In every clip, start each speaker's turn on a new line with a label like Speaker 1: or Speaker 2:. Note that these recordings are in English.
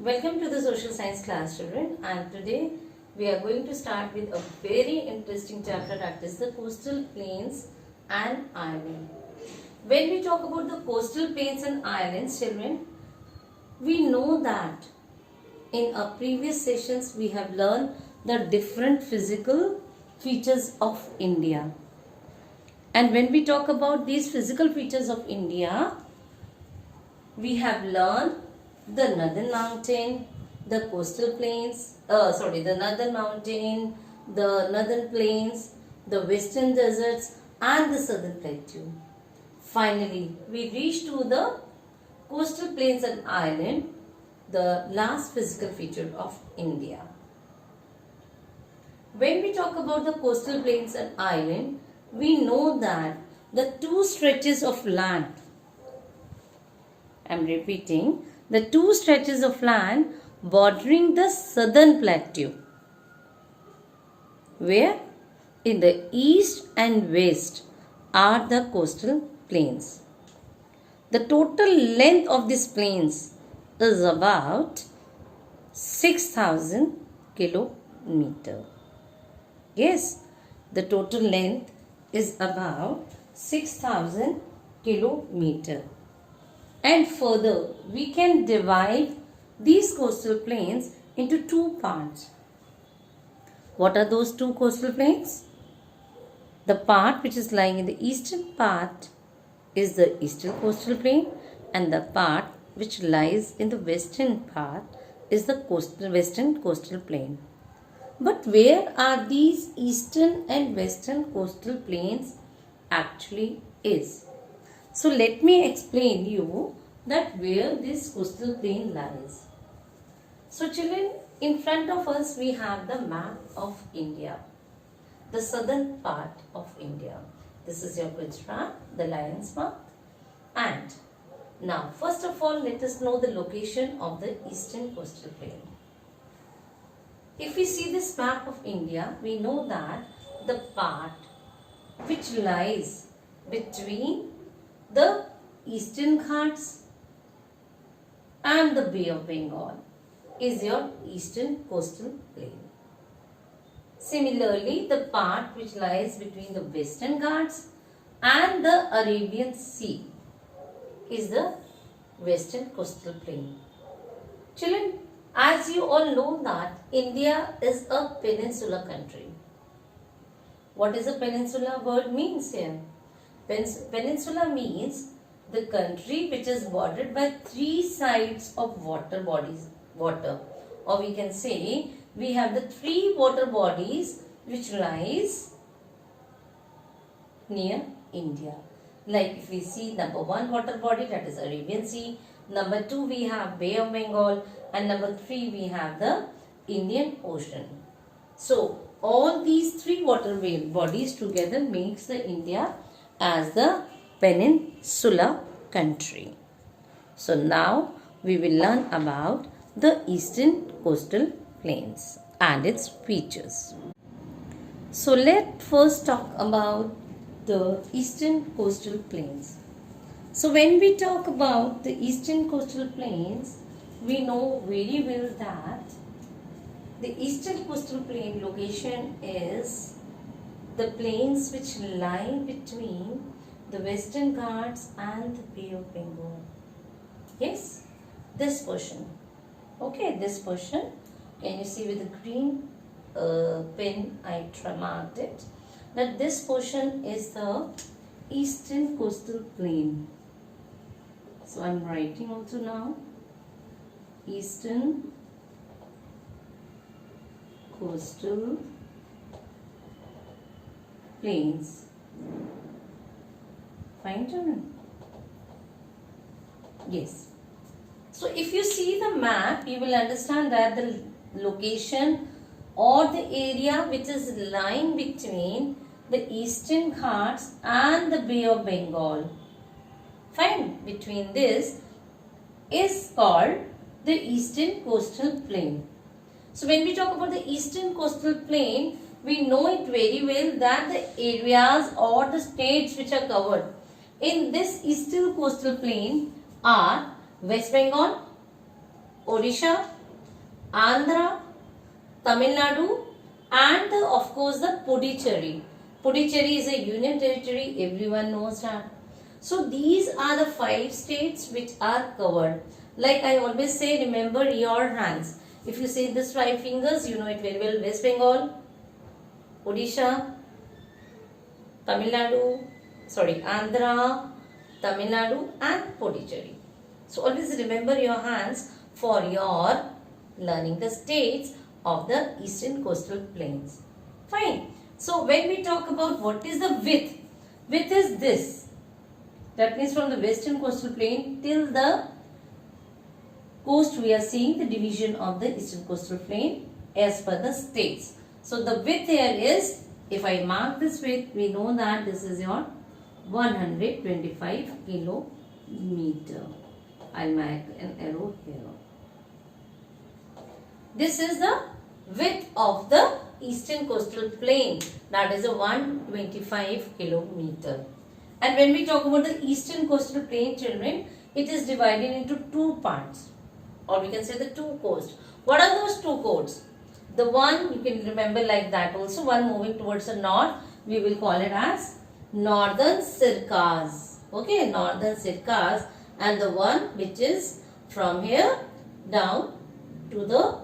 Speaker 1: Welcome to the social science class, children, and today we are going to start with a very interesting chapter, that is the coastal plains and island. When we talk about the coastal plains and islands, children, we know that in our previous sessions we have learned the different physical features of India. And when we talk about these physical features of India, we have learned the northern mountain, the coastal plains, the northern mountain, the northern plains, the western deserts and the southern plateau. Finally, we reach to the coastal plains and island, the last physical feature of India. When we talk about the coastal plains and island, we know that the two stretches of land, I am repeating, the two stretches of land bordering the southern plateau, where in the east and west are the coastal plains. The total length of these plains is about 6,000 kilometers. Yes, the total length is about 6,000 kilometers. And further, we can divide these coastal plains into two parts. What are those two coastal plains? The part which is lying in the eastern part is the eastern coastal plain, and the part which lies in the western part is the western coastal plain. But where are these eastern and western coastal plains actually is? So let me explain you that where this coastal plain lies. So children, in front of us we have the map of India, the southern part of India. This is your Gujarat, the lion's mouth. And now first of all, let us know the location of the eastern coastal plain. If we see this map of India, we know that the part which lies between the Eastern Ghats and the Bay of Bengal is your eastern coastal plain. Similarly, the part which lies between the Western Ghats and the Arabian Sea is the western coastal plain. Children, as you all know that India is a peninsula country. What is a peninsula word means here? Peninsula means the country which is bordered by three sides of water, or we can say we have the three water bodies which lies near India. Like if we see number one water body, that is Arabian Sea, number two we have Bay of Bengal, and number three we have the Indian Ocean. So all these three water bodies together makes the India as the peninsula country. So now we will learn about the eastern coastal plains and its features. So let's first talk about the eastern coastal plains. So when we talk about the eastern coastal plains, we know very well that the eastern coastal plain location is the plains which lie between the Western Ghats and the Bay of Bengal. Yes, this portion. Okay, this portion. Can you see with the green pen I marked it? That this portion is the eastern coastal plain. So I am writing also now. Eastern coastal plains. Fine, children? Yes. So if you see the map, you will understand that the location or the area which is lying between the Eastern Ghats and the Bay of Bengal, fine, between this is called the eastern coastal plain. So when we talk about the eastern coastal plain, we know it very well that the areas or the states which are covered in this eastern coastal plain are West Bengal, Odisha, Andhra, Tamil Nadu, and of course the Puducherry. Puducherry is a union territory, everyone knows that. So these are the 5 states which are covered. Like I always say, remember your hands. If you say this 5 fingers, you know it very well. West Bengal, Odisha, Andhra, Tamil Nadu and Puducherry. So always remember your hands for your learning the states of the eastern coastal plains. Fine. So when we talk about what is the width, width is this. That means from the western coastal plain till the coast we are seeing the division of the eastern coastal plain as per the states. So the width here is, if I mark this width, we know that this is your 125 kilometer. I'll make an arrow here. This is the width of the eastern coastal plain, that is a 125 kilometer. And when we talk about the eastern coastal plain, children, it is divided into 2 parts, or we can say the 2 coasts. What are those 2 coasts? The one you can remember like that also, one moving towards the north, we will call it as Northern Sircas. Okay, Northern Sircas, and the one which is from here down to the,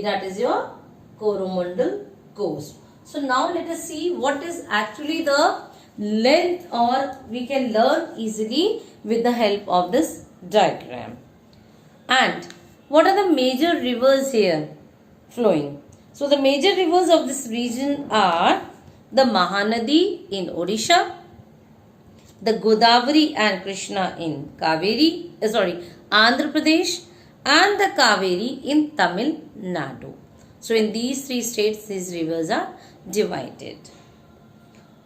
Speaker 1: that is your Coromandel coast. So now let us see what is actually the length, or we can learn easily with the help of this diagram. And what are the major rivers here flowing? So the major rivers of this region are the Mahanadi in Odisha, the Godavari and Krishna in Andhra Pradesh, and the Kaveri in Tamil Nadu. So in these 3 states, these rivers are divided.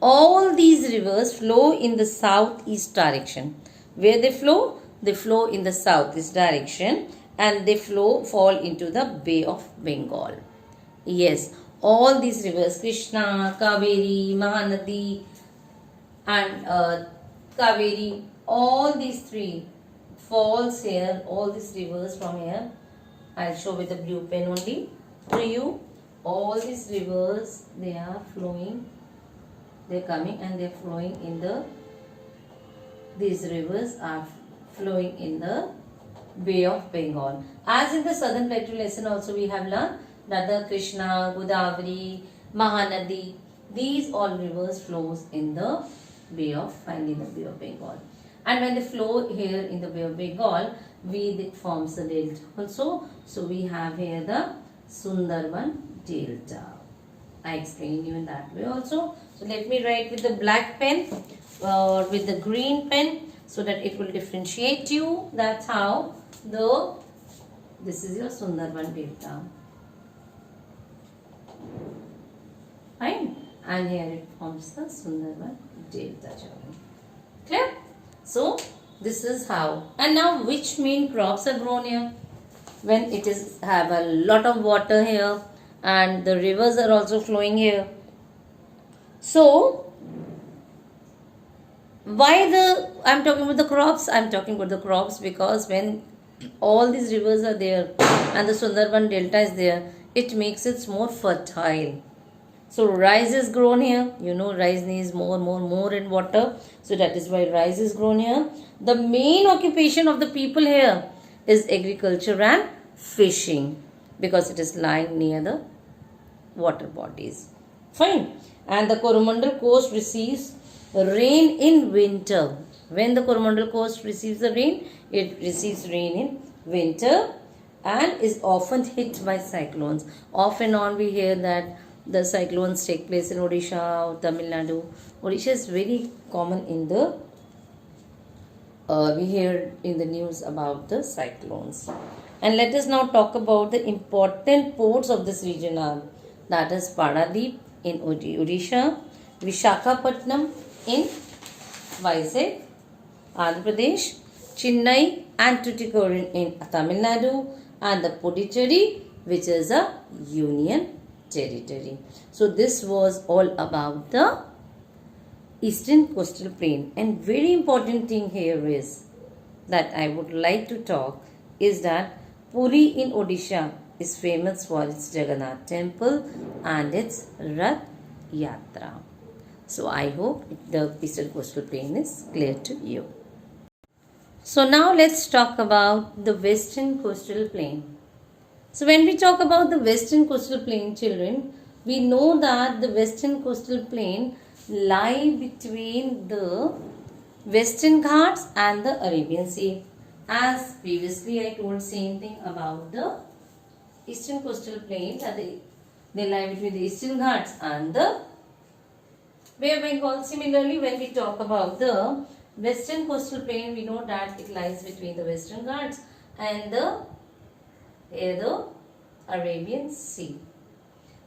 Speaker 1: All these rivers flow in the southeast direction. Where they flow? They flow in the southeast direction, and they fall into the Bay of Bengal. Yes, all these rivers, Krishna, Kaveri, Mahanadi and Kaveri, all these 3 falls here, all these rivers from here. I'll show with the blue pen only to you. All these rivers, they are flowing, they're coming and they're flowing in the, these rivers are flowing in the Bay of Bengal. As in the Southern Plateau lesson also we have learned that the Krishna, Godavari, Mahanadi, these all rivers flows in the Bay of Bengal. And when they flow here in the Bay of Bengal, it forms the delta also. So we have here the Sundarban Delta. I explained you in that way also. So let me write with the black pen or with the green pen so that it will differentiate you. That's how this is your Sundarban Delta. Fine. And here it forms the Sundarban Delta. Clear? So this is how. And now which main crops are grown here? When it is have a lot of water here and the rivers are also flowing here. So why I'm talking about the crops? I'm talking about the crops because when all these rivers are there and the Sundarban Delta is there, it makes it more fertile. So rice is grown here. You know rice needs more in water. So that is why rice is grown here. The main occupation of the people here is agriculture and fishing because it is lying near the water bodies. Fine. And the Coromandel coast receives rain in winter. When the Coromandel coast receives the rain, it receives rain in winter and is often hit by cyclones. Off and on we hear that the cyclones take place in Odisha or Tamil Nadu. Odisha is very common in the, we hear in the news about the cyclones. And let us now talk about the important ports of this region are. That is Paradip in Odisha, Vishakhapatnam in Vizag, Andhra Pradesh, Chennai and Tuticorin in Tamil Nadu, and the Puducherry, which is a union territory. So this was all about the eastern coastal plain. And very important thing here is that I would like to talk is that Puri in Odisha is famous for its Jagannath temple and its Rath Yatra. So I hope the Eastern Coastal Plain is clear to you. So now let's talk about the Western Coastal Plain. So when we talk about the Western Coastal Plain, children, we know that the Western Coastal Plain lie between the Western Ghats and the Arabian Sea. As previously I told same thing about the Eastern Coastal Plain, that they lie between the Eastern Ghats and the Bay of Bengal. Similarly, when we talk about the Western Coastal Plain, we know that it lies between the Western Ghats and the Arabian Sea.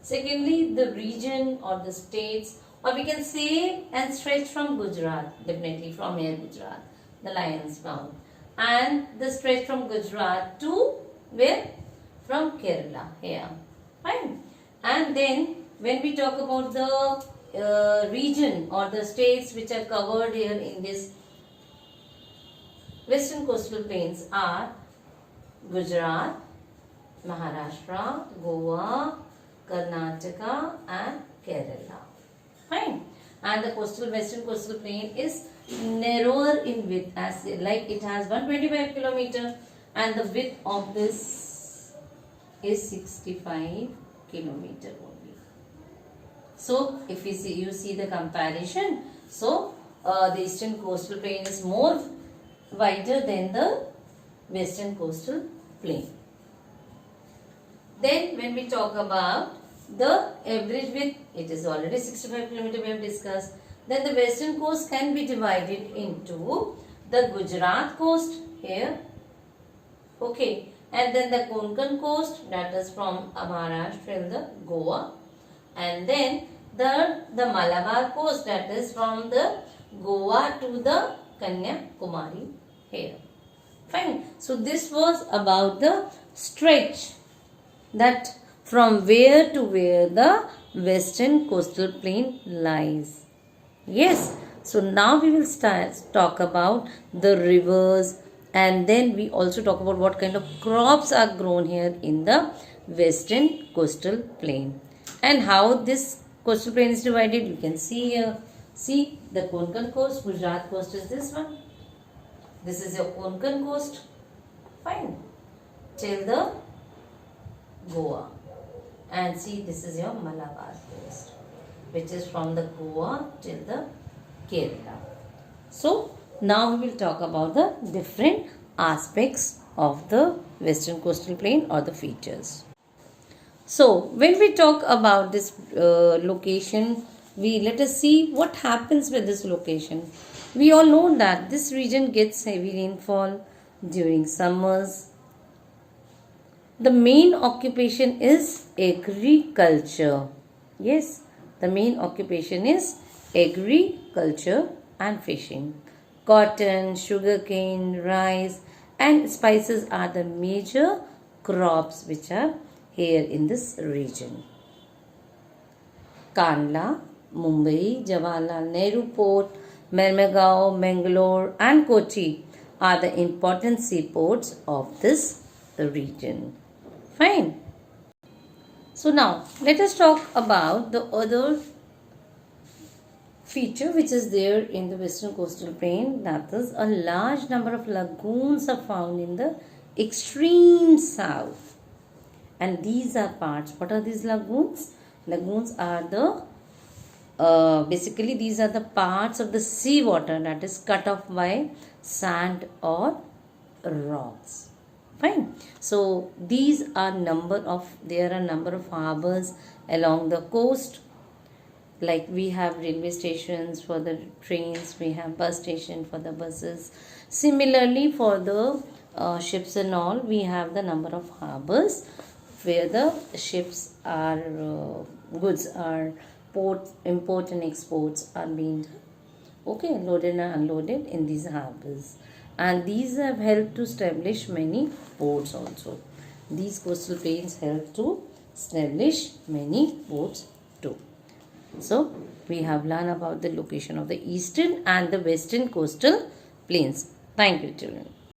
Speaker 1: Secondly, the region or the states, or we can say and stretch from Gujarat, definitely from here Gujarat, the lion's mouth, and the stretch from Gujarat to where? From Kerala here. Fine. And then when we talk about the region or the states which are covered here in this Western Coastal Plains are Gujarat, Maharashtra, Goa, Karnataka and Kerala. Fine. And the Western Coastal Plain is narrower in width, as like it has 125 kilometer and the width of this is 65 kilometer only. So if you see the comparison, so the Eastern Coastal Plain is more wider than the Western Coastal Plain. Then when we talk about the average width, it is already 65 km we have discussed. Then the western coast can be divided into the Gujarat coast here, okay, and then the Konkan coast, that is from Maharashtra till the Goa, and then the Malabar coast, that is from the Goa to the Kanyakumari here. Fine. So this was about the stretch, that from where to where the Western Coastal Plain lies. Yes. So now we will talk about the rivers, and then we also talk about what kind of crops are grown here in the Western Coastal Plain and how this coastal plain is divided. You can see here. See, the Konkan coast, Gujarat coast is this one. This is your Konkan coast. Fine. Till the Goa. And see, this is your Malabar coast, which is from the Goa till the Kerala. So now we will talk about the different aspects of the Western Coastal Plain or the features. So when we talk about this location, let us see what happens with this location. We all know that this region gets heavy rainfall during summers. The main occupation is agriculture. Yes, the main occupation is agriculture and fishing. Cotton, sugarcane, rice and spices are the major crops which are here in this region. Kandla, Mumbai, Jawaharlal Nehru Port, Mermagaon, Mangalore and Kochi are the important seaports of this region. Fine. So now let us talk about the other feature which is there in the Western Coastal Plain, that is a large number of lagoons are found in the extreme south. And these are parts. What are these lagoons? Lagoons are the basically these are the parts of the sea water that is cut off by sand or rocks. Fine. So these are there are a number of harbors along the coast. Like we have railway stations for the trains, we have bus station for the buses. Similarly, for the ships and all, we have the number of harbors where the ships are goods are import and exports are being loaded and unloaded in these harbors. And these have helped to establish many ports also. These coastal plains help to establish many ports too. So, we have learned about the location of the eastern and the western coastal plains. Thank you, children.